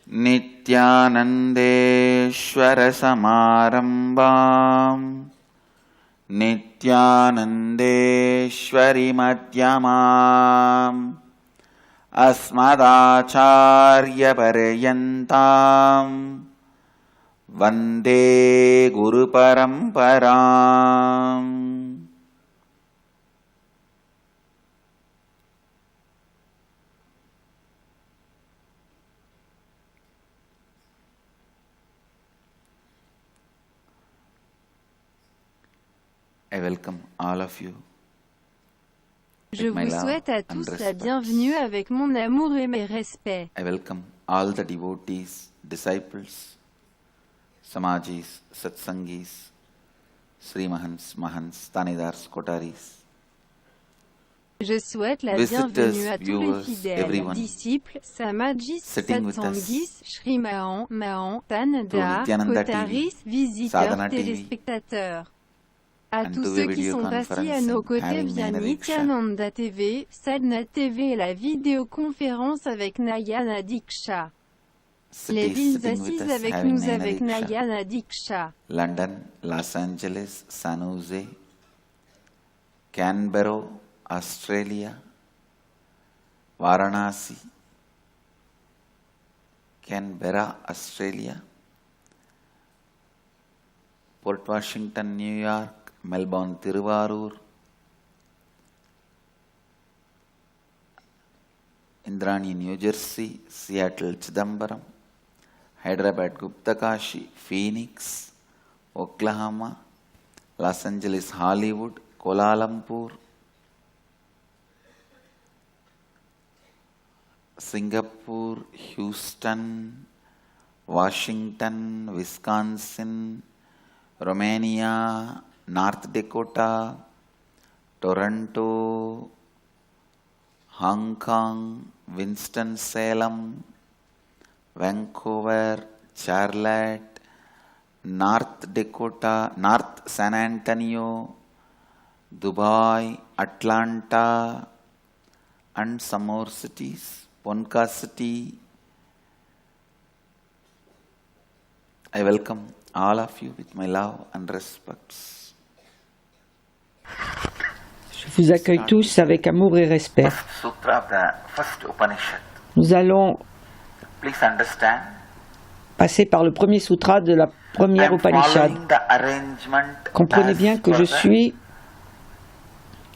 नित्यानन्देश्वरसमारम्भाम् नित्यानन्देश्वरिमध्यमाम् अस्मदाचार्यपर्यन्ताम् वन्दे गुरुपरम्पराम्. I welcome all of you. Je vous souhaite à tous la bienvenue avec mon amour et mes respects. I welcome all the devotees, disciples, Samajis, Satsangis, Sri Mahants, Mahants, Tanidars, Kotaris. Je souhaite la bienvenue à tous les fidèles, disciples, Samajis, Satsangis, Sri Mahants, Mahants, Tanidars, Kotaris, visiteurs, téléspectateurs. À tous ceux qui sont assis à nos côtés via Nityananda TV, Sadhana TV et la vidéoconférence avec Nayana Diksha. Les villes assises avec nous avec Nayana Diksha. London, Los Angeles, San Jose, Canberra, Australia, Varanasi, Canberra, Australia, Port Washington, New York, Melbourne, Tiruvarur, Indrani, New Jersey, Seattle, Chidambaram, Hyderabad, Guptakashi, Phoenix, Oklahoma, Los Angeles, Hollywood, Kuala Lumpur, Singapore, Houston, Washington, Wisconsin, Romania, North Dakota, Toronto, Hong Kong, Winston-Salem, Vancouver, Charlotte, North Dakota, North San Antonio, Dubai, Atlanta, and some more cities, Ponca City. I welcome all of you with my love and respects. Je vous accueille tous avec amour et respect. Nous allons passer par le premier sutra de la première Upanishad. Comprenez bien que je suis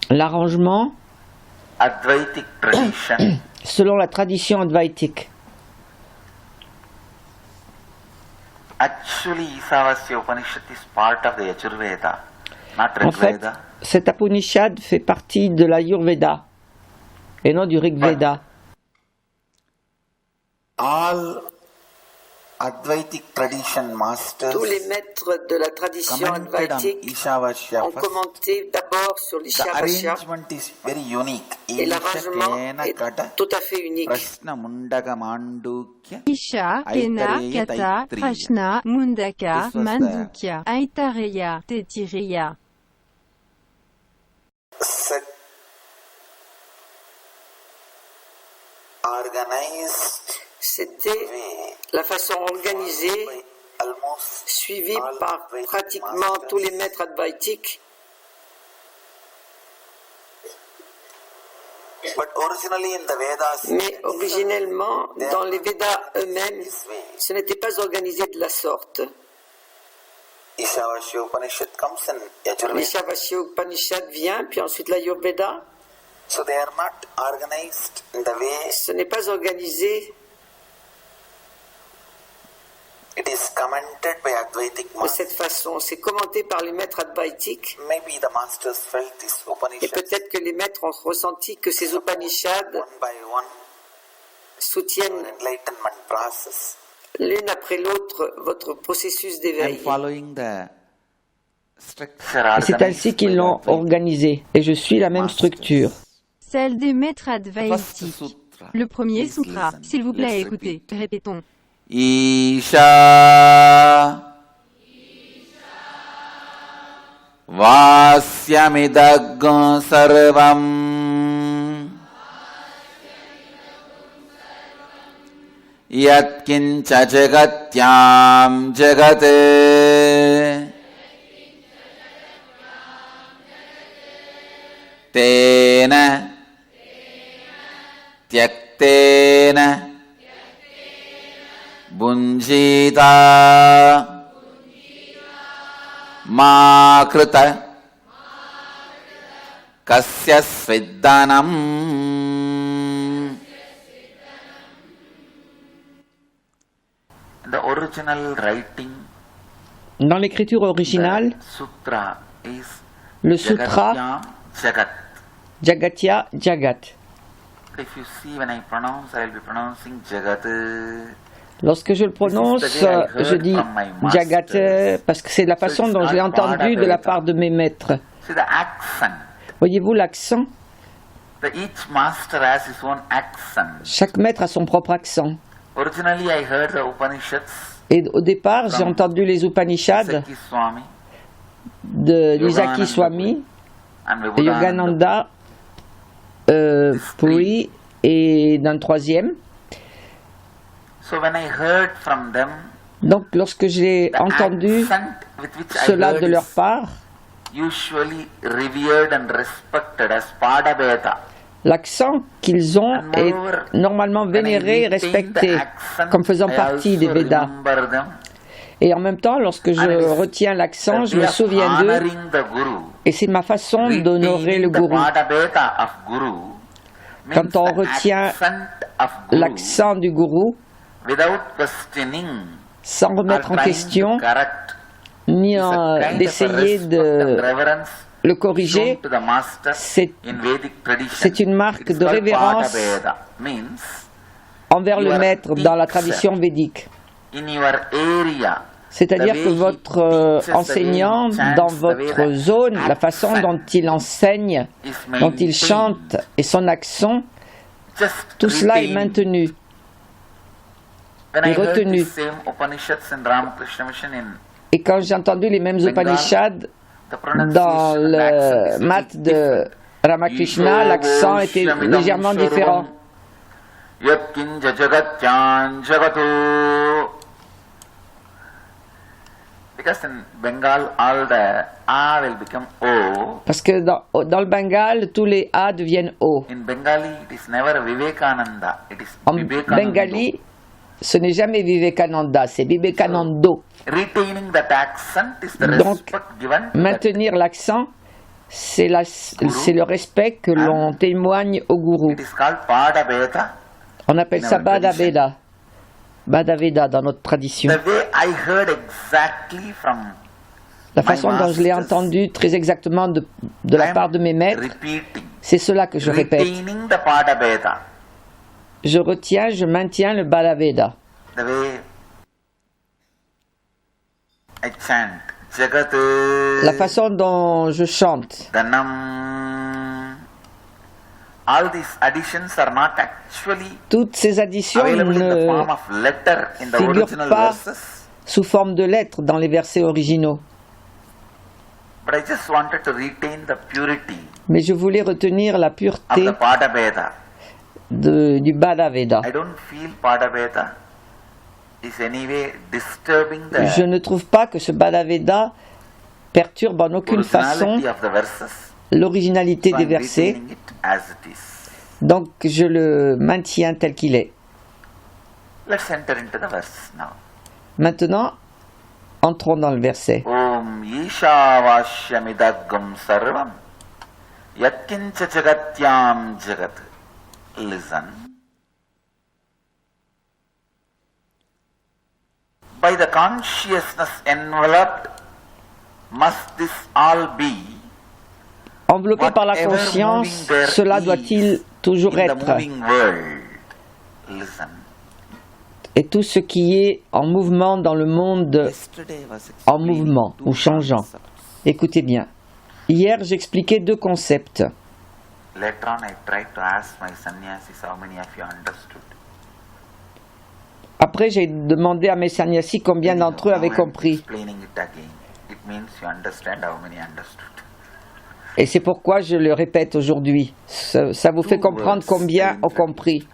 l'arrangement selon la tradition advaitique. En fait, cet Upanishad fait partie de la Yurveda et non du Rigveda. Tous les maîtres de la tradition advaitique ont commenté d'abord sur l'Ishavasya et l'arrangement est tout à fait unique. Isha, Kena, Kata, Prashna, Mundaka, Mandukya, Aitareya, Tetireya. C'était la façon organisée, suivie par pratiquement tous les maîtres advaitiques. Mais originellement, dans les Védas eux-mêmes, ce n'était pas organisé de la sorte. L'Ishavasya Upanishad vient, puis ensuite la Yurveda. Ce n'est pas organisé. De cette façon, c'est commenté par les maîtres advaitiques. Et peut-être que les maîtres ont ressenti que ces Upanishads soutiennent l'une après l'autre votre processus d'éveil. C'est ainsi qu'ils l'ont organisé, et je suis la même structure. Celle des maîtres advaitiques. Le premier sutra, s'il vous plaît, écoutez, répétons. Isha Vasyamidagam sarvam Yatkincha jagatyam jagate Tena Tyaktena Bunjita Makrita Kasya Sveddanam. The original writing, dans l'écriture originale, sutra is le sutra Jagatya Jagat. If you see, when I pronounce, I will be pronouncing Jagat. Lorsque je le prononce, je dis Jagat parce que c'est la façon dont je l'ai entendu de la part de mes maîtres. See the accent. Voyez-vous l'accent? Each master has his own accent. Chaque maître a son propre accent. Originally, I heard the Upanishads. Et au départ, j'ai entendu les Upanishads de Isaki Swami, de Yogananda Puri et d'un troisième. Donc, lorsque j'ai entendu cela de leur part, l'accent qu'ils ont est normalement vénéré et respecté comme faisant partie des Védas. Et en même temps, lorsque je retiens l'accent, je me souviens d'eux et c'est ma façon d'honorer le gourou. Quand on retient l'accent du gourou, sans remettre en question, ni d'essayer de le corriger, c'est une marque de révérence envers le maître dans la tradition védique. C'est-à-dire que votre enseignant, dans votre zone, la façon dont il enseigne, dont il chante et son accent, tout cela est maintenu et retenu. Et quand j'ai entendu les mêmes Upanishads dans le mat de Ramakrishna, l'accent était légèrement différent. Parce que dans le Bengale, tous les A deviennent O. En Bengali, ce n'est jamais Vivekananda, c'est Vivekanando. Donc, maintenir l'accent, c'est le respect que l'on témoigne au gourou. On appelle ça Bhadaveda. Bhadaveda dans notre tradition. La façon dont je l'ai entendu très exactement de la part de mes maîtres, c'est cela que je répète. Je retiens, je maintiens le Bhadaveda. La façon dont je chante. Toutes ces additions ne figurent pas sous forme de lettres dans les versets originaux. Mais je voulais retenir la pureté du Bhadaveda. Je ne trouve pas que ce Bhadaveda perturbe en aucune façon l'originalité des versets. Donc je le maintiens tel qu'il est. Maintenant, entrons dans le verset. Om Yishavashyamidagam sarvam yatkincha jagatyam jagat. Listen. By the consciousness enveloped, must this all be? Enveloppé par la conscience, cela doit-il toujours être? Et tout ce qui est en mouvement dans le monde, en mouvement ou changeant. Écoutez bien. Hier, j'expliquais deux concepts. Après, j'ai demandé à mes sannyasis combien d'entre eux avaient compris. Et c'est pourquoi je le répète aujourd'hui. Ça vous fait comprendre combien ont compris.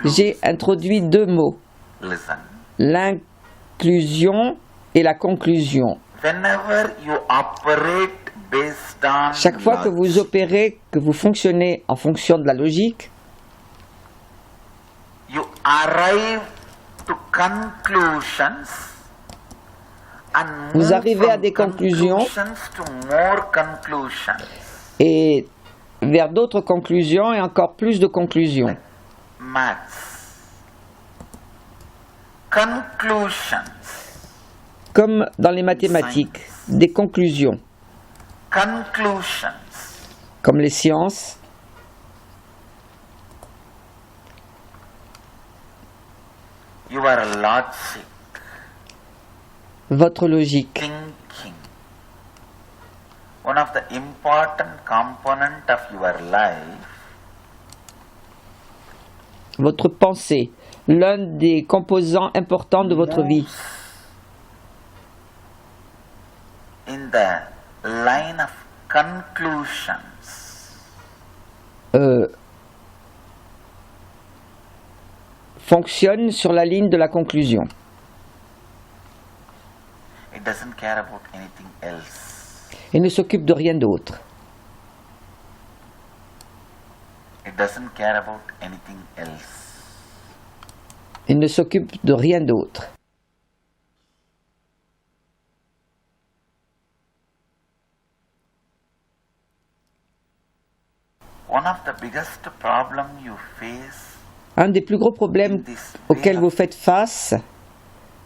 J'ai introduit deux mots, l'inclusion et la conclusion. Chaque fois que vous opérez, que vous fonctionnez en fonction de la logique, vous arrivez à des conclusions et vers d'autres conclusions et encore plus de conclusions. Comme dans les mathématiques, des conclusions. Comme les sciences. Votre logique. One of the important component of your life, votre pensée, l'un des composants importants de votre vie. In the line of conclusions. Fonctionne sur la ligne de la conclusion. It doesn't care about anything else. Et ne s'occupe de rien d'autre. It doesn't care about anything else. Il ne s'occupe de rien d'autre. One of the biggest problem you face, un des plus gros problèmes auxquels vous faites face,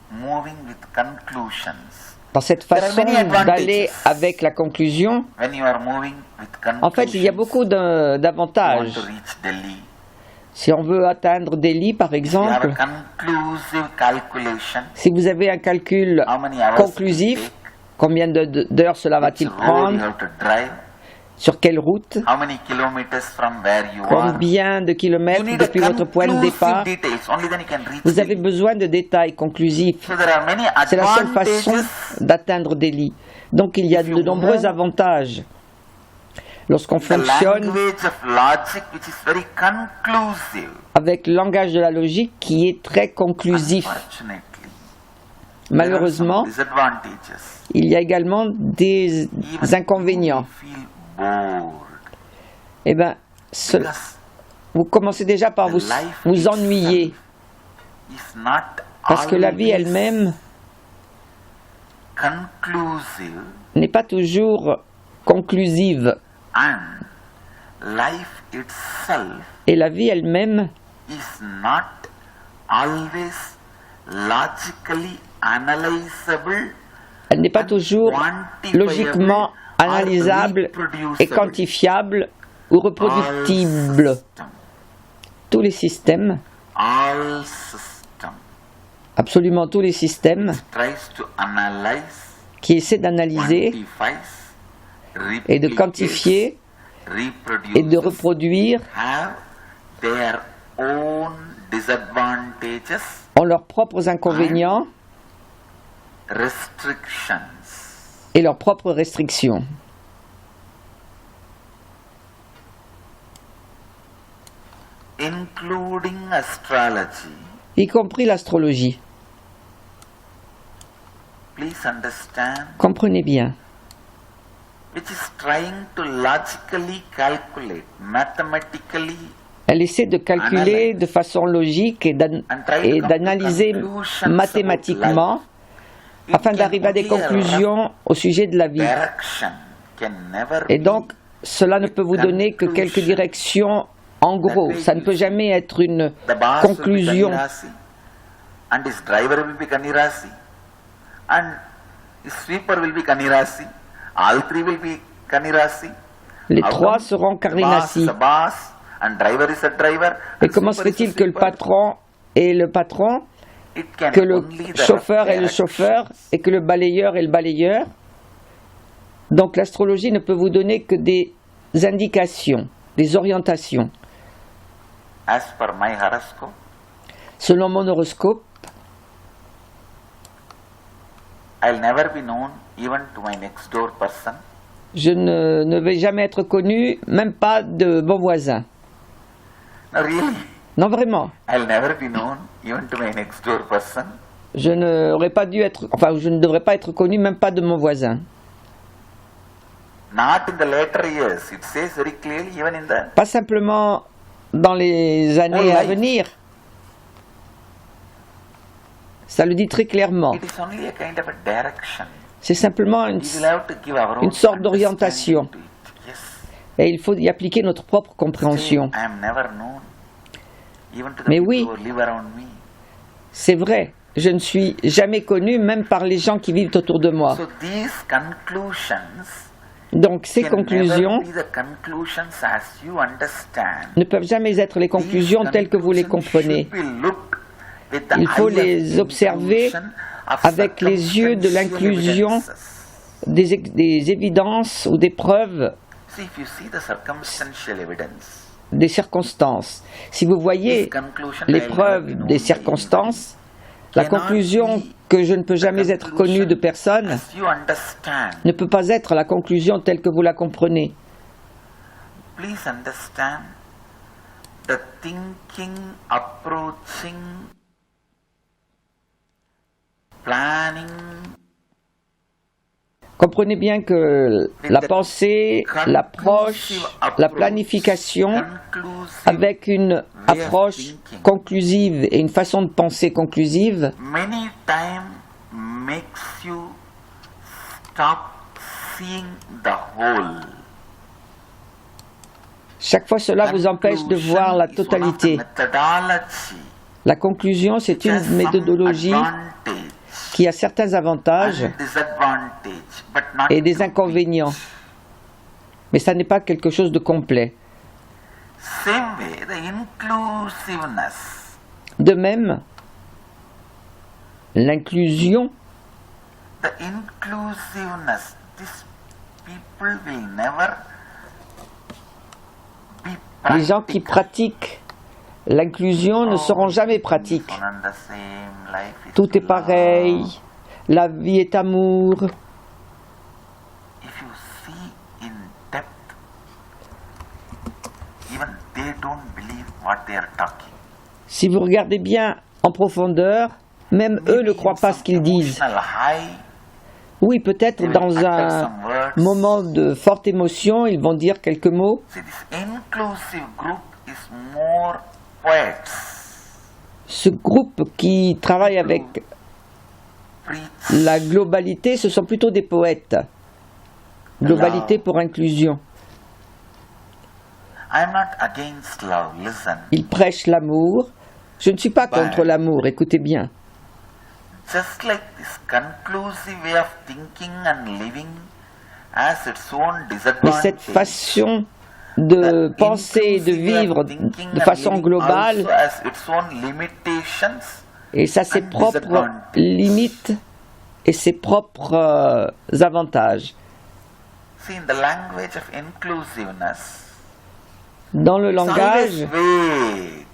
moving with conclusions. Dans cette façon d'aller avec la conclusion, en fait, il y a beaucoup d'avantages. Si on veut atteindre Delhi, par exemple, si vous avez un calcul conclusif, combien d'heures cela va-t-il prendre, sur quelle route, combien de kilomètres depuis votre point de départ, vous avez besoin de détails conclusifs. C'est la seule façon d'atteindre Delhi. Donc il y a de nombreux avantages lorsqu'on fonctionne avec le langage de la logique qui est très conclusif. Malheureusement, il y a également des inconvénients. Eh bien, vous commencez déjà par vous ennuyer, parce que la vie elle-même n'est pas toujours conclusive. Et la vie elle-même elle n'est pas toujours logiquement analysable et quantifiable ou reproductible. Tous les systèmes, absolument tous les systèmes, qui essaient d'analyser et de quantifier et de reproduire, ont leurs propres inconvénients et leurs propres restrictions. Including astrology, y compris l'astrologie. Please understand, comprenez bien, which is trying to logically calculate, mathematically. Elle essaie de calculer de façon logique et d'analyser mathématiquement afin d'arriver à des conclusions au sujet de la vie. Et donc, cela ne peut vous donner que quelques directions en gros. Ça ne peut jamais être une conclusion. Les trois seront Karinasi. Et comment se fait-il que le patron est le patron, que le chauffeur est le chauffeur et que le balayeur est le balayeur? Donc l'astrologie ne peut vous donner que des indications, des orientations. Selon mon horoscope, je ne vais jamais être connu, même pas de mon voisin. No, really. Non, vraiment. I'll never be known, even to my next door person. Je n'aurais pas dû être, enfin, je ne devrais pas être connu, même pas de mon voisin. Not in the later years. It says very clearly, even in the Pas simplement dans les années à venir. Ça le dit très clairement. it is only a kind of a direction. C'est simplement We will have to give our own une sorte d'orientation. understanding to it. Yes. Et il faut y appliquer notre propre compréhension. I am never known, even to the Mais people oui. who live around me. C'est vrai, je ne suis jamais connu, même par les gens qui vivent autour de moi. So these conclusions Donc ces can conclusions never be the conclusions as you understand. ne peuvent jamais être les conclusions telles que vous les comprenez. Il faut les observer avec les yeux de l'inclusion des évidences ou des preuves, des circonstances. Si vous voyez les preuves des circonstances, la conclusion que je ne peux jamais être connu de personne ne peut pas être la conclusion telle que vous la comprenez. Please understand the thinking, approaching, planning. Comprenez bien que la pensée, l'approche, la planification, avec une approche conclusive et une façon de penser conclusive, Many times makes you stop seeing the whole. chaque fois cela vous empêche de voir la totalité. La conclusion, c'est une méthodologie qui a certains avantages et des inconvénients, mais ça n'est pas quelque chose de complet. Same way, the inclusiveness, De même, l'inclusion, the inclusiveness, these people will never be les gens qui pratiquent l'inclusion ne seront jamais pratiques. on the same life is Tout est love. pareil, la vie est amour. If you see in depth, even they don't believe what they are talking. Si vous regardez bien en profondeur, même eux ne croient pas ce qu'ils disent. Emotional high, Oui, peut-être dans un moment de forte émotion, ils vont dire quelques mots. see, this inclusive group is more poets, Ce groupe qui travaille avec preach, la globalité, ce sont plutôt des poètes. Globalité pour inclusion. I'm not against love, listen. Ils prêchent l'amour. Je ne suis pas contre l'amour, écoutez bien. Just like this conclusive way of thinking and living has its own Mais disadvantages. cette façon de penser et de vivre de façon globale, also has its own limitations. et ça a ses propres limites et ses propres avantages. See, in the language of inclusiveness, Dans le it's always langage, vague.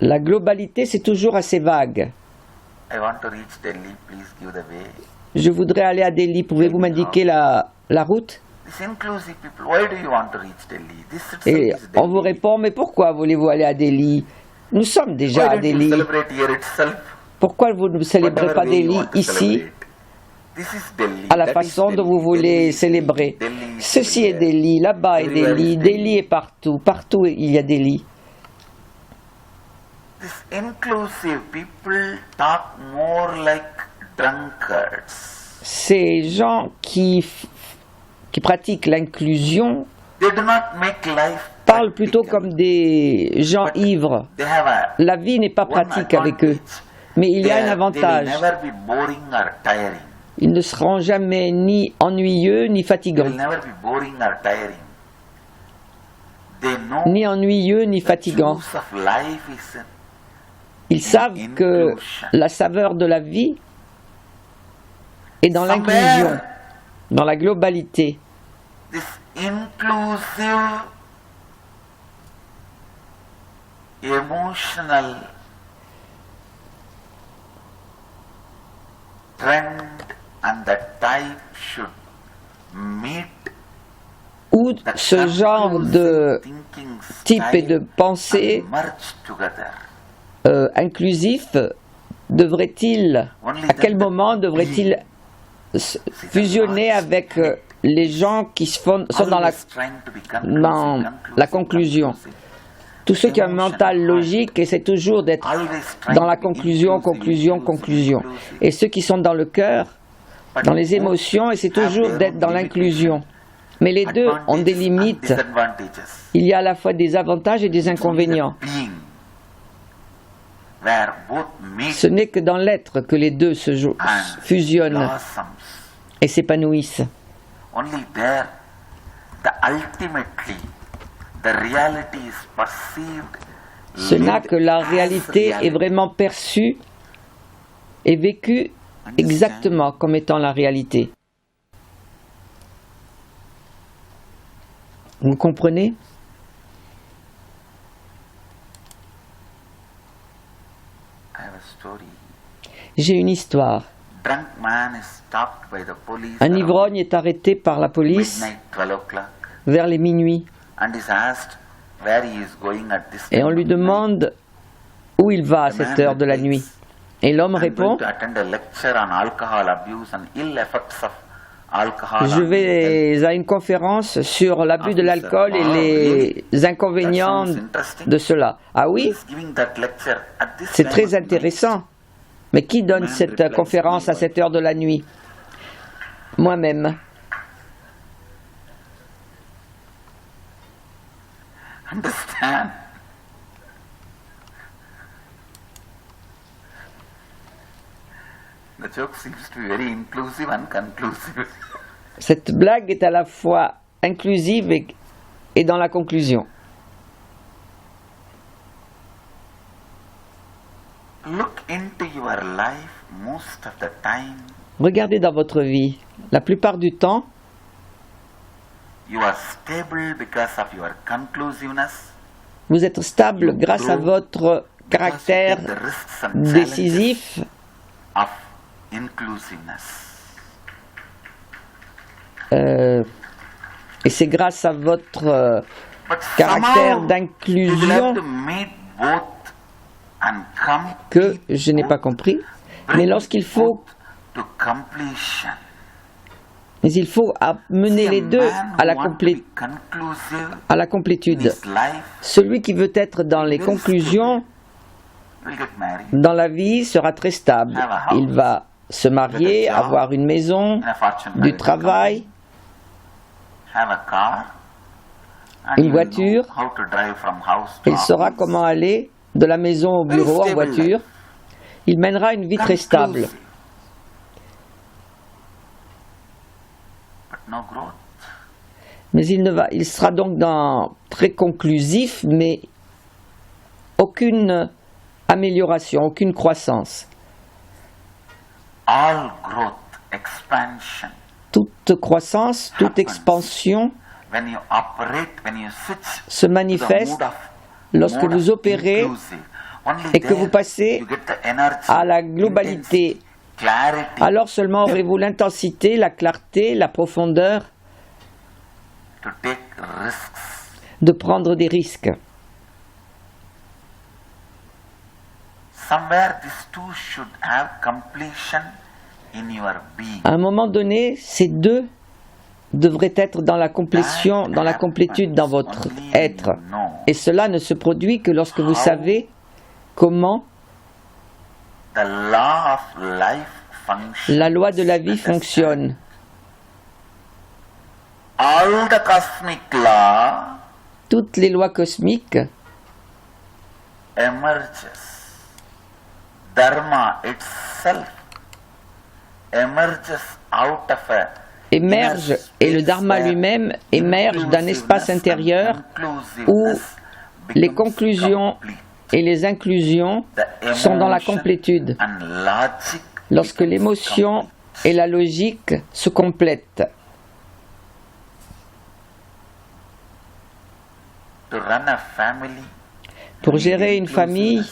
la globalité, c'est toujours assez vague. I want to reach Delhi, please give the way. Je voudrais aller à Delhi, pouvez-vous m'indiquer la route? This inclusive people, why do you want to reach Delhi? This itself Et is on Delhi. vous répond, mais pourquoi voulez-vous aller à Delhi? Nous sommes déjà Why à don't you Delhi. celebrate here itself? Pourquoi vous ne célébrez Whatever pas way you Delhi want to ici, celebrate. This is Delhi. à la That is façon dont Delhi. vous voulez Delhi is célébrer? Delhi. Delhi is Ceci est everywhere. Delhi, là-bas est Everywhere Delhi, is Delhi est partout, partout il y a Delhi. This inclusive people talk more like drunkards. Ces gens qui pratiquent l'inclusion They do not make life parlent plutôt practical. comme des gens But ivres. They have a La vie n'est pas one pratique avec eux, advantage. mais il y a un They avantage. will never be boring or tiring. Ils ne seront jamais ni ennuyeux ni They fatigants. will never be boring or tiring. They know Ni ennuyeux ni the fatigants. juice of life is in Ils savent que la saveur de la vie est dans l'inclusion, dans la globalité. this inclusive emotional trend and the type should meet Où tout ce genre de type et de pensée inclusif devrait-il, à quel moment devrait-il fusionner avec les gens qui sont dans la conclusion? Tous ceux qui ont un mental logique essaient toujours d'être dans la conclusion. Et ceux qui sont dans le cœur, dans les émotions, essaient toujours d'être dans l'inclusion. Mais les deux ont des limites. Il y a à la fois des avantages et des inconvénients. Ce n'est que dans l'être que les deux se fusionnent et s'épanouissent. Ce n'est que la réalité est vraiment perçue et vécue exactement comme étant la réalité. Vous comprenez? J'ai une histoire. Un ivrogne est arrêté par la police vers les minuit. Et on lui demande où il va à cette heure de la nuit. Et l'homme répond: je vais à une conférence sur l'abus de l'alcool et les inconvénients de cela. Ah oui? C'est très intéressant. Mais qui donne cette conférence à cette heure de la nuit? Moi-même. Understand? The joke seems to be very inclusive and conclusive. Cette blague est à la fois inclusive et dans la conclusion. Look into your life most of the time. Regardez dans votre vie. La plupart du temps, you are stable because of your conclusiveness. Vous êtes stable grâce à votre caractère décisif of inclusiveness. Et c'est grâce à votre caractère d'inclusion que je n'ai pas compris. Mais lorsqu'il faut, il faut amener les deux à la complétude. Celui qui veut être dans les conclusions dans la vie sera très stable. Il va se marier, avoir une maison, du travail, une voiture. Il saura comment aller de la maison au bureau en voiture. Il mènera une vie très stable. Mais il sera donc très conclusif, mais aucune amélioration, aucune croissance. Toute croissance, toute expansion se manifeste lorsque vous opérez et que vous passez à la globalité. Alors seulement aurez-vous l'intensité, la clarté, la profondeur de prendre des risques. À un moment donné, ces deux devraient être dans la complétion, dans la complétude dans votre être. Et cela ne se produit que lorsque vous savez comment la loi de la vie fonctionne. Toutes les lois cosmiques émergent et le Dharma lui-même émerge d'un espace intérieur où les conclusions et les inclusions sont dans la complétude, lorsque l'émotion et la logique se complètent. Pour gérer une famille,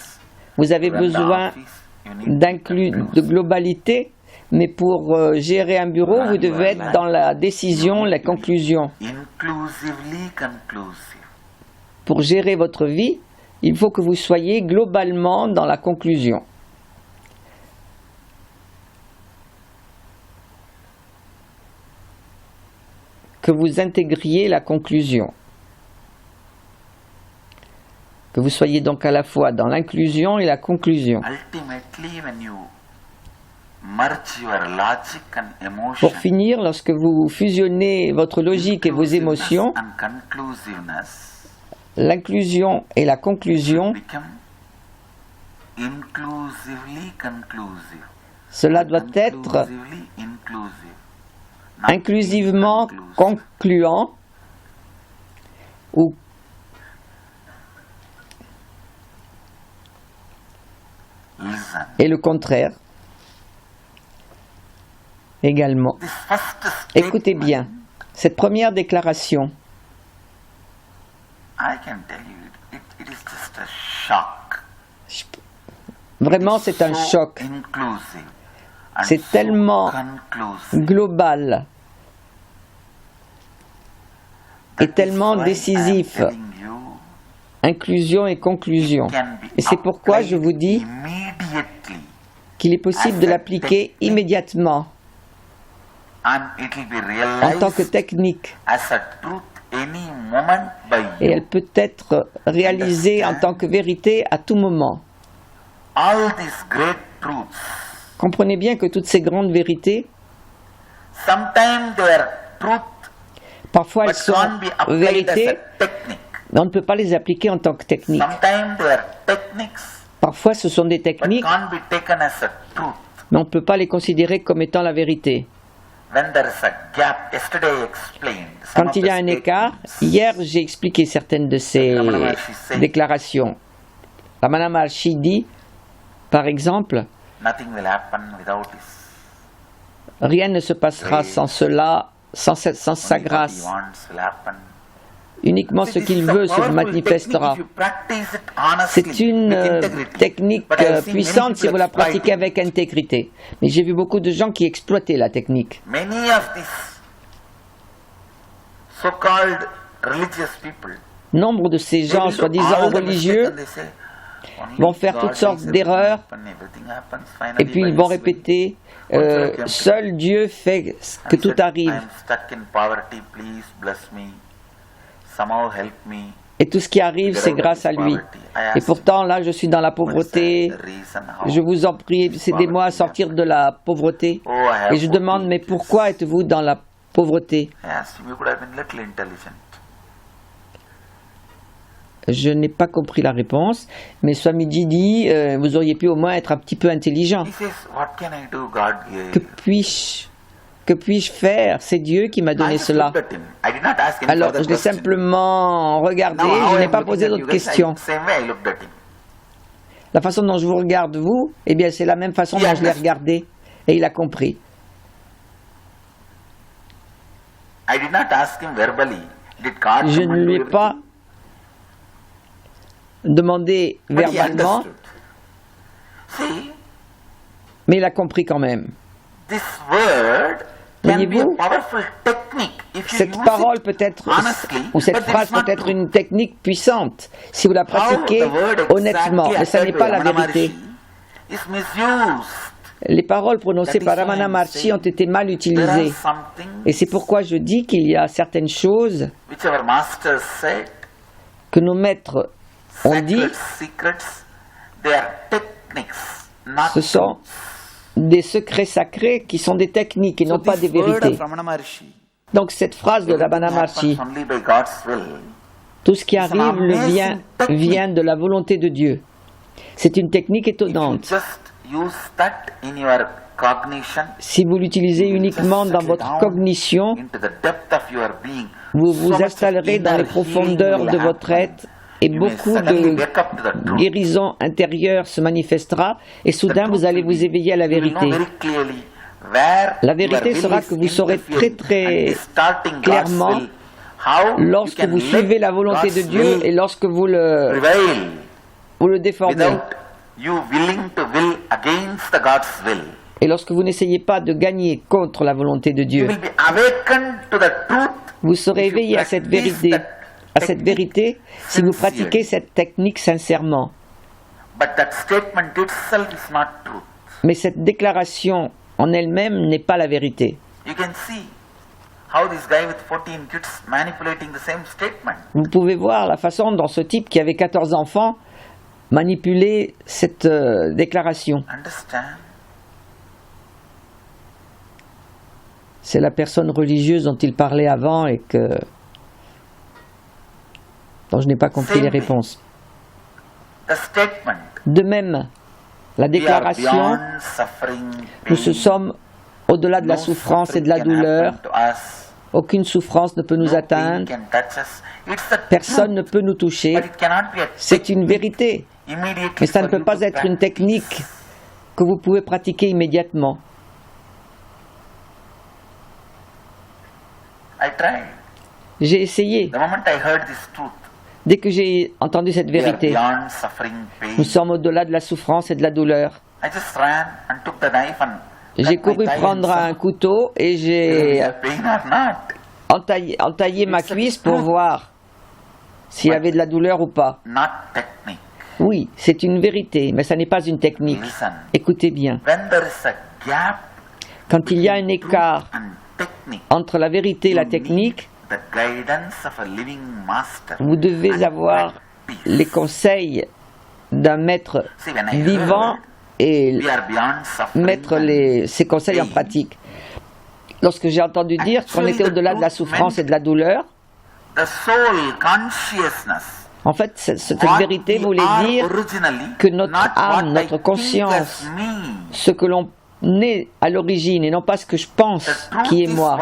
vous avez besoin de globalité, Mais pour gérer un bureau, vous devez être dans la décision, la conclusion. Inclusively conclusive. Pour gérer votre vie, il faut que vous soyez globalement dans la conclusion. Que vous intégriez la conclusion. Que vous soyez donc à la fois dans l'inclusion et la conclusion. Ultimately, when you merge your logic and emotion, Pour finir, lorsque vous fusionnez votre logique et vos émotions, and conclusiveness, l'inclusion et la conclusion, become inclusively conclusive. cela doit être Conclusively inclusive. Not inclusivement inconclusive. concluant ou Listen. et le contraire également. This first Écoutez statement, bien, cette première déclaration, I can tell you, it is just a shock. vraiment c'est un So choc, inclusive and c'est so tellement conclusive. global That et tellement is why décisif, I am telling you, inclusion et conclusion. can be Et c'est pourquoi je vous dis immediately, qu'il est possible de l'appliquer immédiatement and it will be en tant que realized technique. as a truth any moment by Et you. elle peut être réalisée en tant que vérité à tout moment. All these great truths, Comprenez bien que toutes ces grandes vérités, sometimes they are truth, parfois elles but sont can't be applied vérités, as a technique. mais on ne peut pas les appliquer en tant que technique. Sometimes they are techniques, Parfois ce sont des but techniques, can't be taken as a truth. mais on ne peut pas les considérer comme étant la vérité. When there is a gap, yesterday I explained some Quand of il y the a un écart, statements. hier j'ai expliqué certaines de ces déclarations. Ramana Maharshi dit, par exemple, Nothing will happen without his rien ne se passera sans cela, sans sa only what he grâce. wants will happen. Uniquement ce qu'il veut se manifestera. C'est une technique puissante si vous la pratiquez avec intégrité. Mais j'ai vu beaucoup de gens qui exploitaient la technique. Many of these so-called religious people, Nombre de ces gens, soi-disant religieux, vont faire toutes sortes d'erreurs et puis ils vont répéter seul Dieu fait que tout arrive. Et tout ce qui arrive, c'est grâce à lui. Et pourtant, là, je suis dans la pauvreté. Je vous en prie, aidez-moi à sortir de la pauvreté. Et je demande, mais pourquoi êtes-vous dans la pauvreté? Je n'ai pas compris la réponse, mais Swamiji dit, vous auriez pu au moins être un petit peu intelligent. Que puis-je faire? C'est Dieu qui m'a donné cela. Alors, je l'ai simplement regardé, je n'ai pas posé d'autres questions. La façon dont je vous regarde, vous, eh bien, c'est la même façon dont je l'ai regardé. Et il a compris. Je ne lui ai pas demandé verbalement, mais il a compris quand même. Voyez-vous, cette parole peut être, ou cette phrase peut être une technique puissante si vous la pratiquez honnêtement, mais ce n'est pas la vérité. Les paroles prononcées par Ramana Maharshi ont été mal utilisées. Et c'est pourquoi je dis qu'il y a certaines choses que nos maîtres ont dit, ce sont des secrets sacrés qui sont des techniques et non pas des vérités. Donc cette phrase de Ramana Maharshi, tout ce qui arrive vient de la volonté de Dieu. C'est une technique étonnante. Si vous l'utilisez uniquement dans votre cognition, vous vous installerez dans les profondeurs de votre être et beaucoup de guérison intérieure se manifestera et soudain vous allez vous éveiller à la vérité. La vérité sera que vous saurez très très clairement lorsque vous suivez la volonté de Dieu et lorsque vous le déformez. Et lorsque vous n'essayez pas de gagner contre la volonté de Dieu, vous serez éveillé à cette vérité si vous pratiquez cette technique sincèrement. Mais cette déclaration en elle-même n'est pas la vérité. Vous pouvez voir la façon dont ce type qui avait 14 enfants manipulait cette déclaration. C'est la personne religieuse dont il parlait avant et dont je n'ai pas compris les réponses. De même, la déclaration, nous sommes au-delà de la souffrance et de la douleur, aucune souffrance ne peut nous atteindre, personne ne peut nous toucher, c'est une vérité, mais ça ne peut pas être une technique que vous pouvez pratiquer immédiatement. J'ai essayé. Dès que j'ai entendu cette vérité, nous sommes au-delà de la souffrance et de la douleur. J'ai couru prendre un couteau et j'ai entaillé ma cuisse pour voir s'il y avait de la douleur ou pas. Oui, c'est une vérité, mais ça n'est pas une technique. Écoutez bien. Quand il y a un écart entre la vérité et la technique, vous devez avoir les conseils d'un maître vivant et mettre ces conseils en pratique. Lorsque j'ai entendu dire qu'on était au-delà de la souffrance et de la douleur, en fait, cette vérité voulait dire que notre âme, notre conscience, ce que l'on est à l'origine et non pas ce que je pense qui est moi.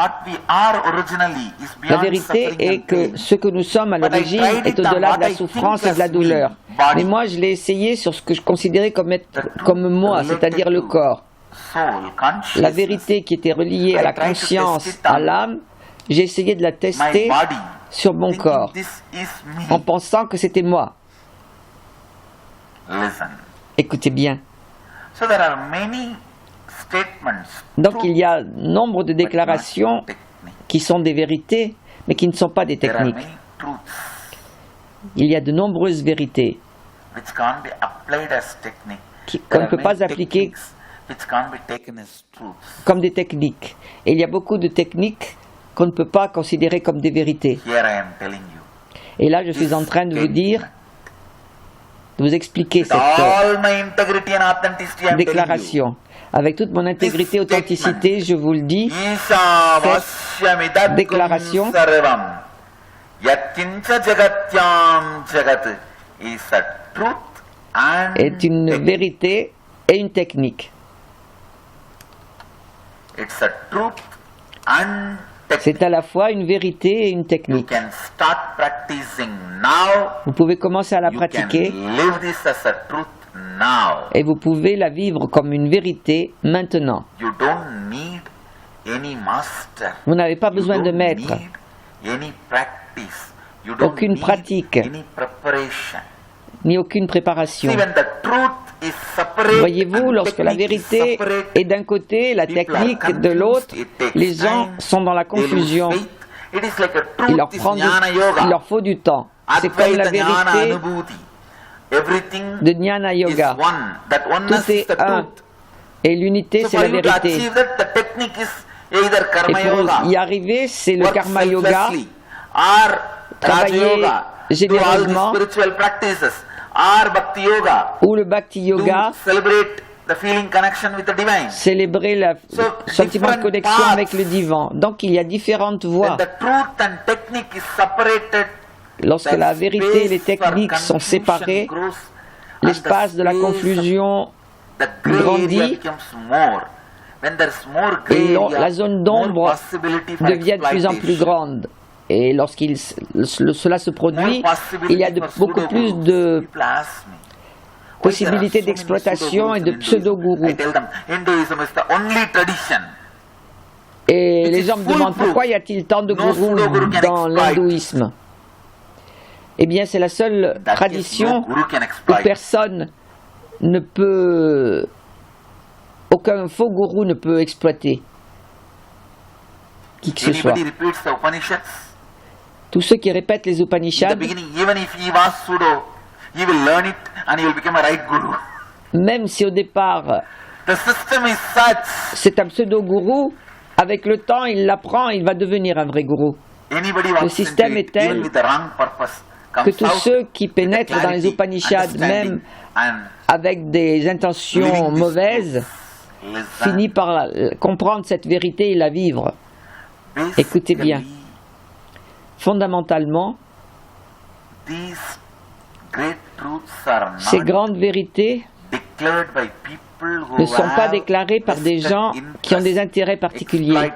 La vérité est que ce que nous sommes à l'origine est au-delà de la souffrance et de la douleur. Mais moi, je l'ai essayé sur ce que je considérais comme moi, c'est-à-dire le corps. La vérité qui était reliée à la conscience, à l'âme, j'ai essayé de la tester sur mon corps, en pensant que c'était moi. Écoutez bien. Donc il y a nombre de déclarations qui sont des vérités, mais qui ne sont pas des techniques. Il y a de nombreuses vérités qu'on ne peut pas appliquer comme des techniques. Et il y a beaucoup de techniques qu'on ne peut pas considérer comme des vérités. Et là, je suis en train de vous dire, de vous expliquer cette déclaration. Avec toute mon intégrité et authenticité, je vous le dis, cette déclaration est une vérité et une technique. C'est à la fois une vérité et une technique. Vous pouvez commencer à la pratiquer et vous pouvez la vivre comme une vérité maintenant. Vous n'avez pas besoin de maître, aucune pratique, ni aucune préparation. Voyez-vous, lorsque la vérité est d'un côté, la technique de l'autre, les gens sont dans la confusion. Il leur faut du temps. C'est comme la vérité de Jnana Yoga. Tout est un. Et l'unité, c'est la vérité. Et pour y arriver, c'est le Karma Yoga. Travailler généreusement. Ou le Bhakti Yoga, célébrer le sentiment de connexion avec le divin. Donc il y a différentes voies. Lorsque la vérité et les techniques sont séparées, l'espace de la confusion grandit et la zone d'ombre devient de plus en plus grande. Et lorsqu'il cela se produit, il y a beaucoup plus de possibilités d'exploitation et de pseudo-gourous. Et les gens me demandent pourquoi y a-t-il tant de gourous dans l'hindouisme. Eh bien, c'est la seule tradition où personne ne peut aucun faux gourou ne peut exploiter qui que ce soit. Tous ceux qui répètent les Upanishads, même si au départ c'est un pseudo-gourou, avec le temps il l'apprend, il va devenir un vrai gourou. Le système est tel que tous ceux qui pénètrent dans les Upanishads, même avec des intentions mauvaises, finissent par comprendre cette vérité et la vivre. Écoutez bien. Fondamentalement, ces grandes vérités ne sont pas déclarées par des gens qui ont des intérêts particuliers,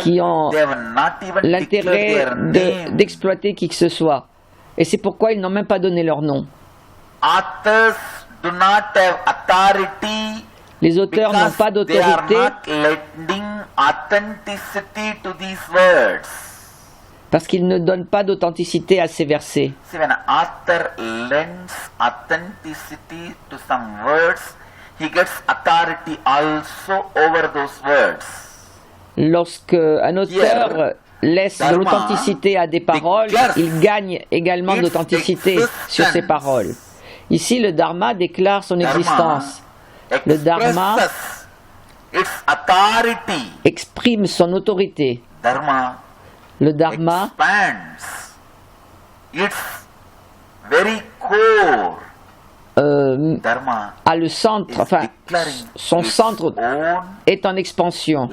qui ont l'intérêt d'exploiter qui que ce soit. Et c'est pourquoi ils n'ont même pas donné leur nom. Les auteurs n'ont pas d'autorité parce qu'ils ne donnent pas d'authenticité à ces versets. Lorsque un auteur laisse de l'authenticité à des paroles, il gagne également de l'authenticité sur ces paroles. Ici, le Dharma déclare son existence. Le Dharma exprime son autorité. Le Dharma a le centre, enfin, son centre est en expansion.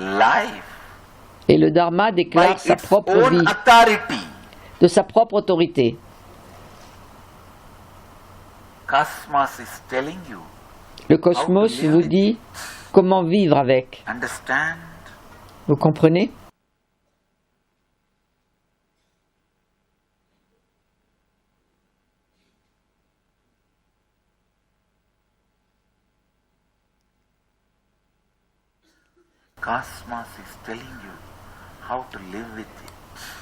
Et le Dharma déclare sa propre vie, de sa propre autorité. Le cosmos vous dit comment vivre avec. Vous comprenez?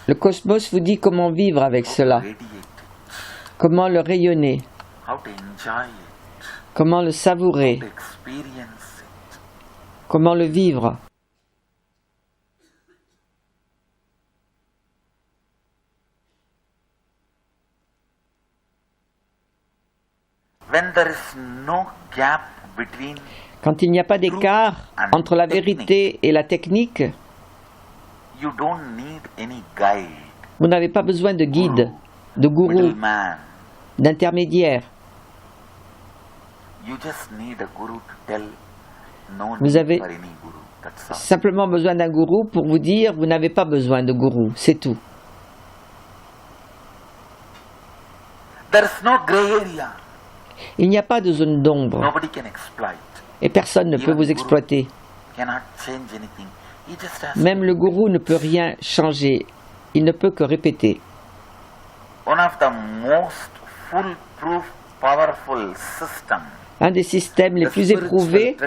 Le cosmos vous dit comment vivre avec cela, comment le rayonner, comment le savourer, comment le vivre. Quand il n'y a pas d'écart entre la vérité et la technique, vous n'avez pas besoin de guide, de gourou, d'intermédiaire. Vous avez simplement besoin d'un gourou pour vous dire vous n'avez pas besoin de gourou, c'est tout. Il n'y a pas de zone d'ombre et personne ne peut vous exploiter. Même le gourou ne peut rien changer, il ne peut que répéter. Un des systèmes les plus éprouvés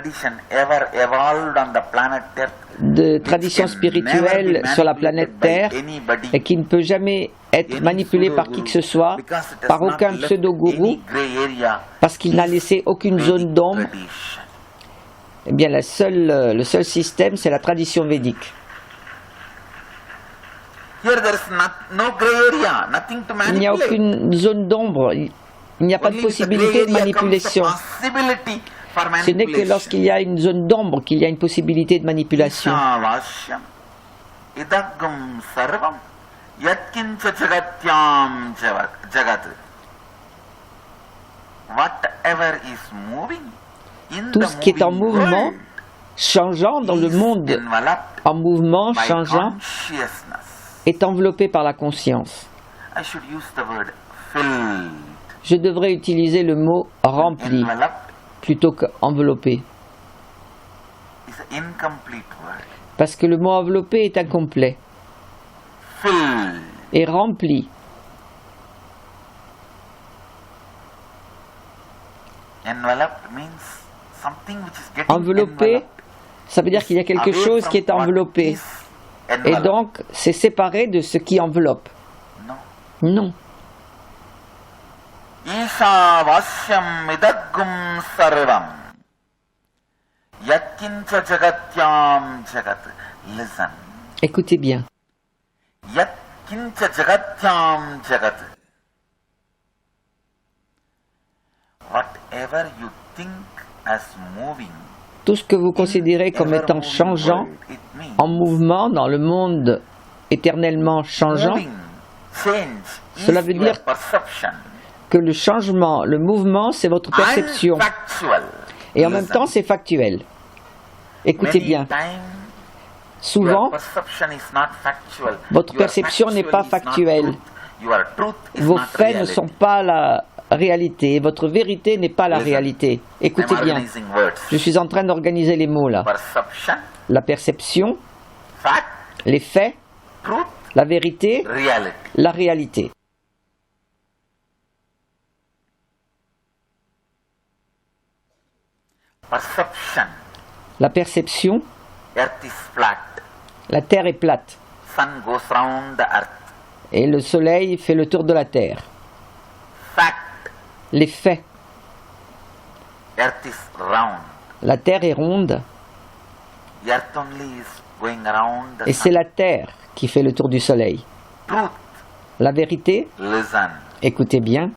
de tradition spirituelle sur la planète Terre et qui ne peut jamais être manipulé par qui que ce soit, par aucun pseudo-gourou, parce qu'il n'a laissé aucune zone d'ombre. Eh bien, le seul système, c'est la tradition védique. Il n'y a aucune zone d'ombre, il n'y a pas de possibilité de manipulation. Ce n'est que lorsqu'il y a une zone d'ombre qu'il y a une possibilité de manipulation. Tout ce qui est en mouvement, changeant dans le monde, en mouvement, changeant, est enveloppé par la conscience. Je devrais utiliser le mot rempli plutôt qu'enveloppé. Parce que le mot enveloppé est incomplet. Et rempli. Enveloppé, ça veut dire qu'il y a quelque chose qui est enveloppé. Et donc, c'est séparé de ce qui enveloppe. Non. Yatkincha jagatyam jagat. Listen. Écoutez bien. Yatkincha jagatyam jagat. Whatever you think as moving. Tout ce que vous considérez comme étant changeant, en mouvement dans le monde éternellement changeant, cela veut dire que le changement, le mouvement, c'est votre perception. Et en même temps, c'est factuel. Écoutez bien. Souvent, votre perception n'est pas factuelle. Vos faits ne sont pas la réalité. Votre vérité n'est pas la réalité. Écoutez bien. Je suis en train d'organiser les mots là. La perception, les faits, la vérité, la réalité. La perception, la Terre est plate. Et le Soleil fait le tour de la Terre. Les faits. La Terre est ronde. Et c'est la Terre qui fait le tour du Soleil. La vérité, écoutez bien.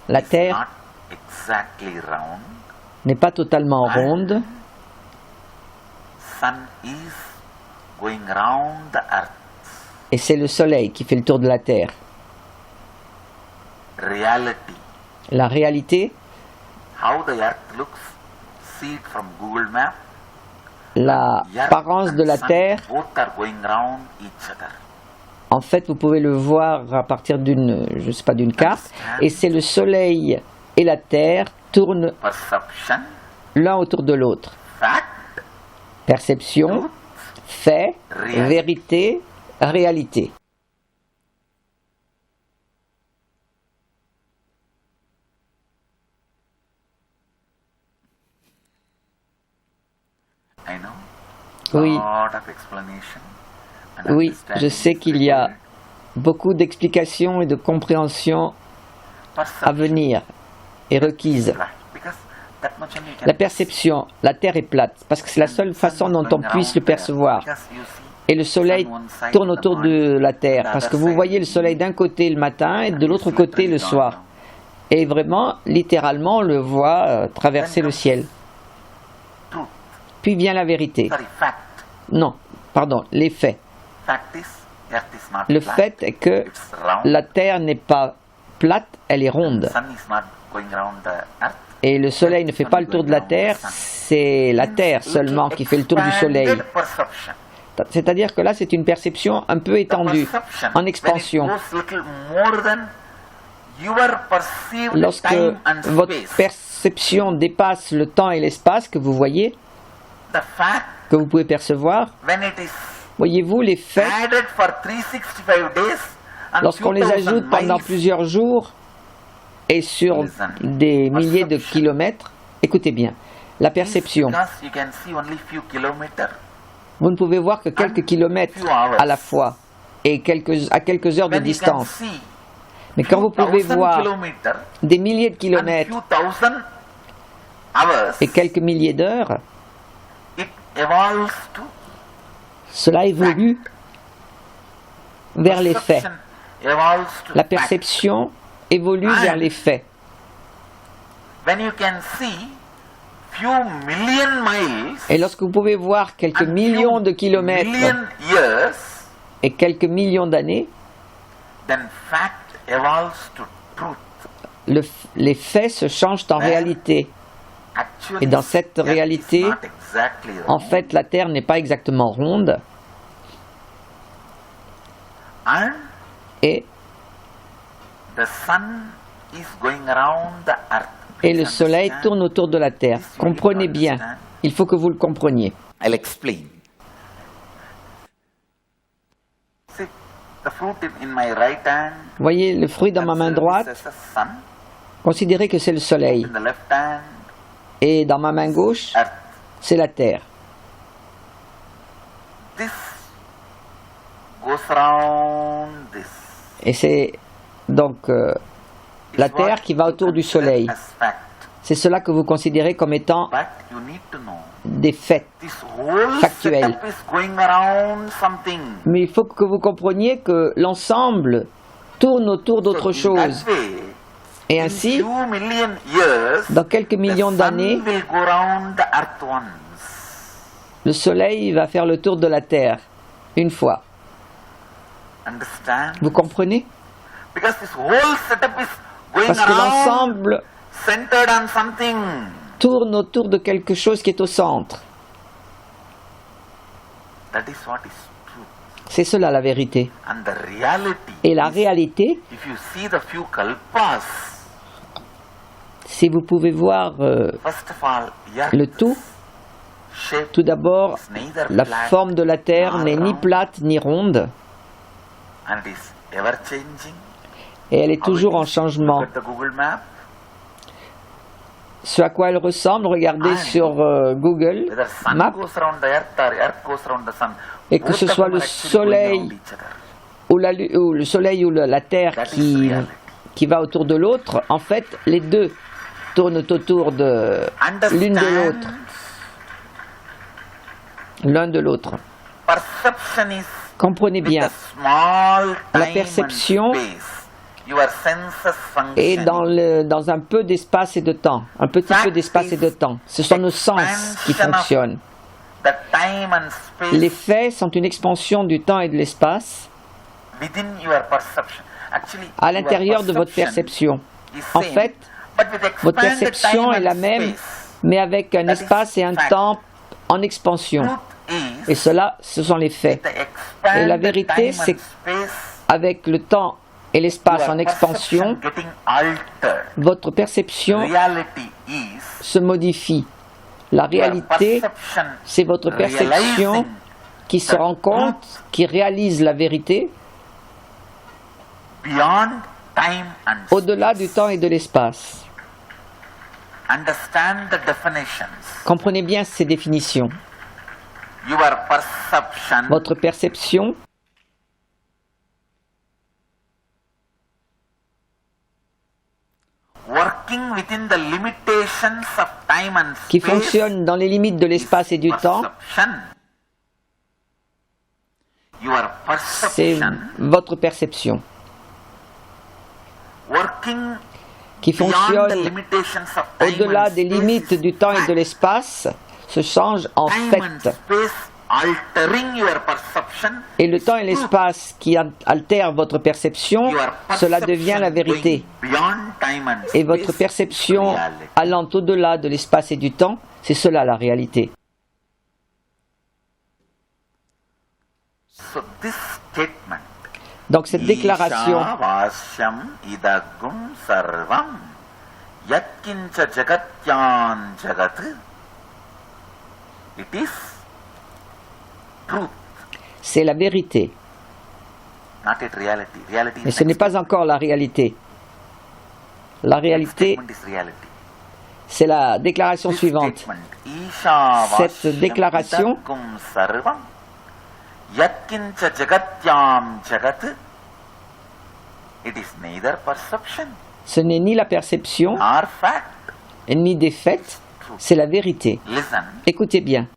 La Terre n'est pas totalement ronde. Et c'est le Soleil qui fait le tour de la Terre. La réalité, l'apparence de la Terre, en fait, vous pouvez le voir à partir d'une, je sais pas, d'une carte, et c'est le Soleil et la Terre tournent l'un autour de l'autre. Perception, fait, vérité, réalité. Oui. Oui, je sais qu'il y a beaucoup d'explications et de compréhension à venir et requises. La perception, la Terre est plate, parce que c'est la seule façon dont on puisse le percevoir. Et le Soleil tourne autour de la Terre, parce que vous voyez le Soleil d'un côté le matin et de l'autre côté le soir. Et vraiment, littéralement, on le voit traverser le ciel. Puis vient la vérité. Non, pardon, les faits. Le fait est que la Terre n'est pas plate, elle est ronde. Et le Soleil ne fait pas le tour de la Terre, c'est la Terre seulement qui fait le tour du Soleil. C'est-à-dire que là, c'est une perception un peu étendue, en expansion. Lorsque votre perception dépasse le temps et l'espace que vous voyez, que vous pouvez percevoir, voyez-vous les faits, lorsqu'on les ajoute pendant plusieurs jours et sur des milliers de kilomètres, écoutez bien, la perception, vous ne pouvez voir que quelques kilomètres à la fois et à quelques heures de distance. Mais quand vous pouvez voir des milliers de kilomètres et quelques milliers d'heures, cela évolue vers les faits. La perception évolue vers les faits. Et lorsque vous pouvez voir quelques millions de kilomètres et quelques millions d'années, les faits se changent en réalité. Et dans cette réalité, en fait, la Terre n'est pas exactement ronde. Et le Soleil tourne autour de la Terre. Comprenez bien. Il faut que vous le compreniez. I'll explain. Voyez le fruit dans ma main droite. Considérez que c'est le Soleil. Et dans ma main gauche, c'est la Terre. Et c'est donc la Terre qui va autour du Soleil. C'est cela que vous considérez comme étant des faits factuels. Mais il faut que vous compreniez que l'ensemble tourne autour d'autre chose. Et ainsi, dans quelques millions d'années, le Soleil va faire le tour de la Terre, une fois. Vous comprenez? Parce que l'ensemble tourne autour de quelque chose qui est au centre. C'est cela la vérité. Et la réalité, si vous pouvez voir le tout d'abord, la forme de la Terre n'est ni plate ni ronde. Et elle est toujours en changement. Ce à quoi elle ressemble, regardez sur Google Maps, et que ce soit le Soleil ou le Soleil ou la Terre qui va autour de l'autre, en fait, les deux tournent autour de l'une de l'autre. L'un de l'autre. Comprenez bien, la perception est dans un peu d'espace et de temps, un petit peu d'espace et de temps. Ce sont nos sens qui fonctionnent. Les faits sont une expansion du temps et de l'espace à l'intérieur de votre perception. En fait, votre perception est la même, mais avec un espace et un temps en expansion. Et cela, ce sont les faits. Et la vérité, c'est qu'avec le temps et l'espace en expansion, votre perception se modifie. La réalité, c'est votre perception qui se rend compte, qui réalise la vérité au-delà du temps et de l'espace. Comprenez bien ces définitions. Votre perception qui fonctionne dans les limites de l'espace et du temps, c'est votre perception. Qui fonctionne au-delà des limites du temps et de l'espace se change en fait. Et le temps et l'espace qui altèrent votre perception, cela devient la vérité. Et votre perception allant au-delà de l'espace et du temps, c'est cela la réalité. Donc cette déclaration c'est la vérité. Mais ce n'est pas encore la réalité. La réalité, c'est la déclaration suivante. Cette déclaration ce n'est ni la perception, ni des faits, c'est la vérité. Écoutez bien.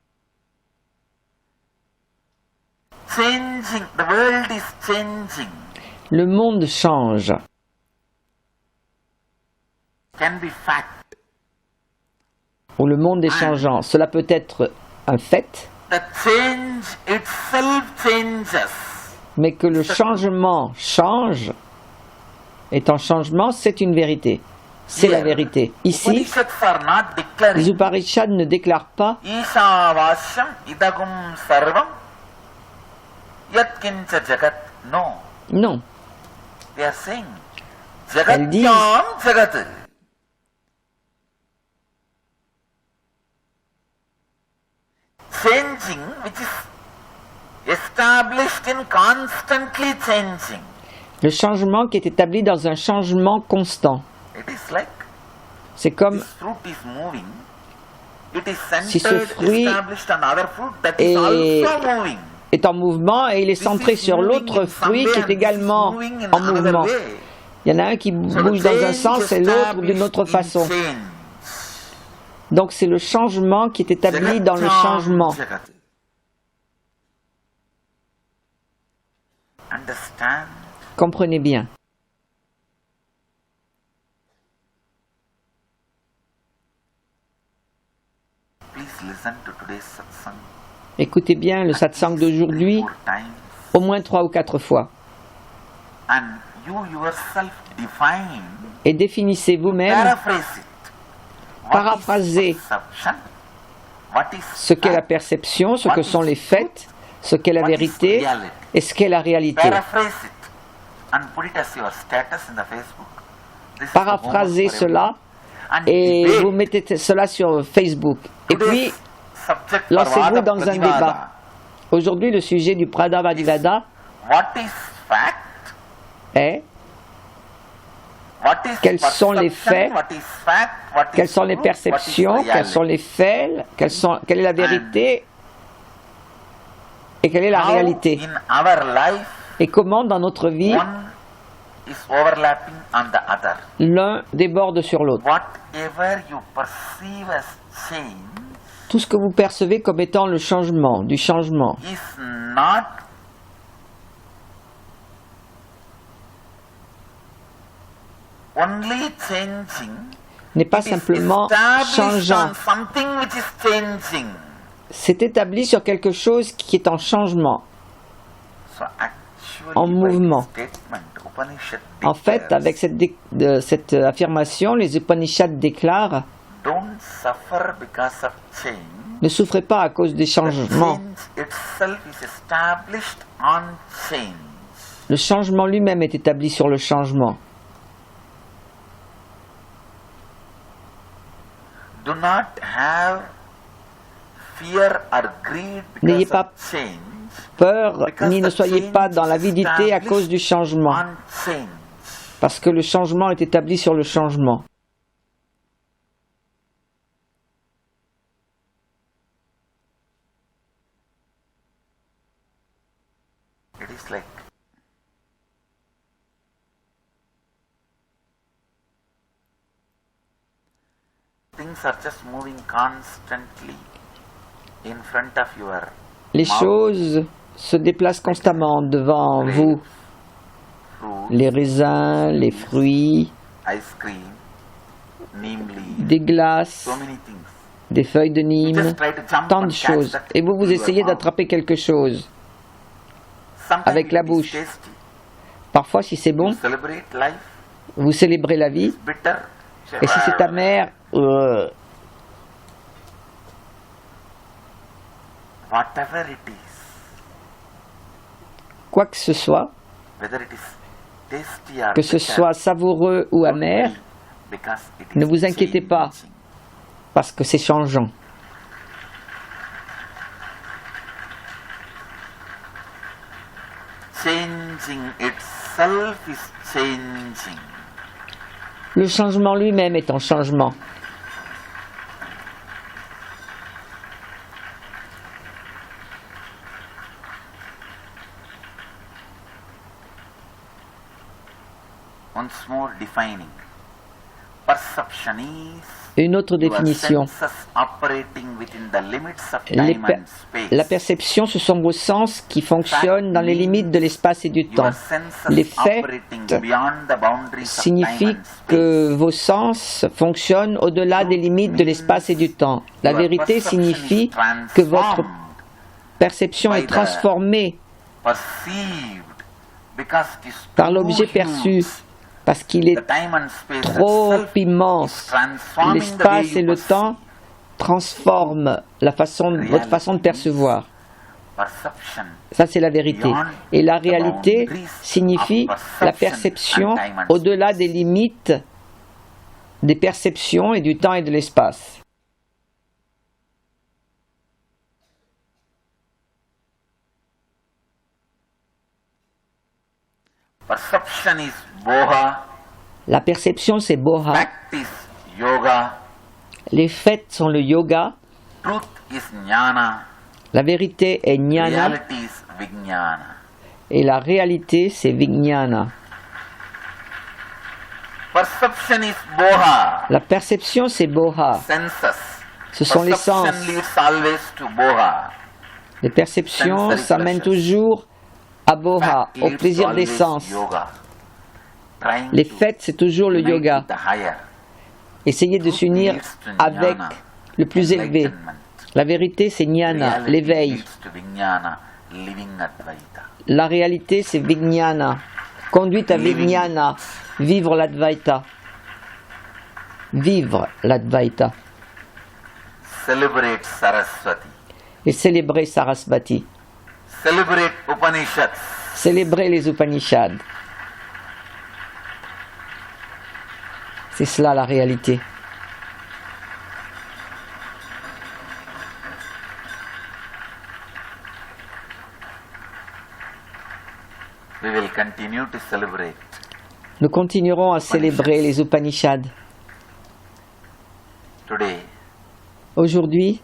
Le monde change. Ou le monde est changeant. Cela peut être un fait. Mais que le changement change, étant changement, c'est une vérité. C'est la vérité. Ici, les Upanishads ne déclarent pas non. Elles disent le changement qui est établi dans un changement constant. C'est comme si ce fruit est en mouvement et il est centré sur l'autre fruit qui est également en mouvement. Il y en a un qui bouge dans un sens et l'autre d'une autre façon. Donc c'est le changement qui est établi dans le changement. Comprenez bien. Écoutez bien le satsang d'aujourd'hui au moins 3 ou 4 fois. Et définissez vous-même, paraphrasez ce qu'est la perception, ce que sont les faits, ce qu'est la vérité et ce qu'est la réalité. Paraphrasez cela et vous mettez cela sur Facebook. Et puis, lancez-vous dans un débat. Aujourd'hui, le sujet du Pradavadivada est quels sont les faits, quelles sont les perceptions, quels sont les faits, quelle est la vérité et quelle est la réalité. Et comment dans notre vie, l'un déborde sur l'autre. Tout ce que vous percevez comme étant le changement, du changement, n'est pas simplement changeant. C'est établi sur quelque chose qui est en changement, en mouvement. En fait, avec cette affirmation, les Upanishads déclarent: ne souffrez pas à cause des changements. Le changement lui-même est établi sur le changement. N'ayez pas peur, ni ne soyez pas dans l'avidité à cause du changement, parce que le changement est établi sur le changement. Les choses se déplacent constamment devant vous. Les raisins, les fruits, des glaces, des feuilles de Nîmes, tant de choses. Et vous essayez d'attraper quelque chose avec la bouche. Parfois, si c'est bon, vous célébrez la vie. Et si c'est amer, quoi que ce soit, que ce soit savoureux ou amer, ne vous inquiétez pas, parce que c'est changeant. Le changement lui-même est en changement. Une autre définition. La perception, ce sont vos sens qui fonctionnent dans les limites de l'espace et du temps. Les faits signifient que vos sens fonctionnent au-delà des limites de l'espace et du temps. La vérité signifie que votre perception est transformée par l'objet perçu, parce qu'il est trop immense. L'espace et le temps transforment votre façon de percevoir. Ça, c'est la vérité. Et la réalité signifie la perception au-delà des limites des perceptions et du temps et de l'espace. La perception, c'est boha. Les faits sont le yoga. La vérité est jnana. Et la réalité, c'est vijnana. Perception is boha. La perception, c'est boha. Senses. Ce sont les sens. Perception leads always to boha. Les perceptions, Sensory ça mène pleasures. toujours à boha, Fact au leads plaisir to des always sens. yoga. Trying Les to fêtes, c'est toujours le unite yoga. with the higher. Essayez de Truth s'unir leads to avec jnana, le plus élevé. enlightenment. La vérité, c'est jnana, Reality l'éveil. leads to vijnana, living Advaita. La réalité, c'est vijnana. Conduite à vijnana. Vivre l'Advaita. Vivre l'Advaita. Celebrate Saraswati. Et célébrer Sarasvati. Celebrate Upanishads. Célébrer les Upanishads. C'est cela la réalité. We will continue to celebrate. Nous continuerons à célébrer les Upanishads. Today, Aujourd'hui,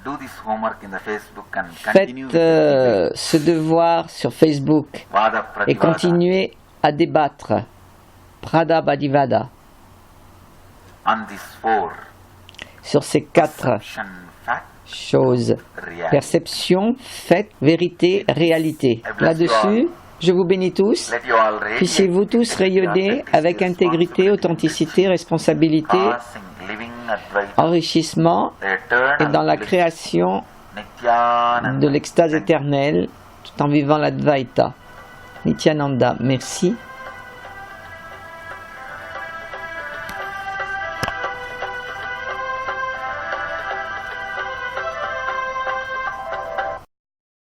do this homework in the Facebook and faites continue with the debate. ce devoir sur Facebook Vada et Prativada. continuez à débattre. Prada Badivada. On these four Sur ces 4 perception, fact, choses. reality. Perception, fait, vérité, réalité. Là-dessus, je vous bénis tous. Let you all radiate Puissiez-vous tous with rayonner authenticity, avec intégrité, authenticité, responsabilité, passing, living Advaita, enrichissement eternal et dans la bliss, création Nityananda. de l'extase éternelle tout en vivant l'Advaita. Nityananda, merci.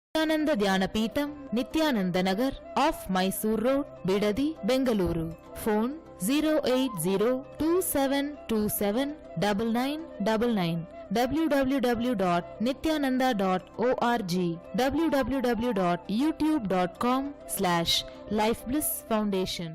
Nityananda Dhyanapeetham Nityananda Nagar off Mysore road Bidadi Bengaluru phone 08027279999 www.nityananda.org www.youtube.com/lifeblissfoundation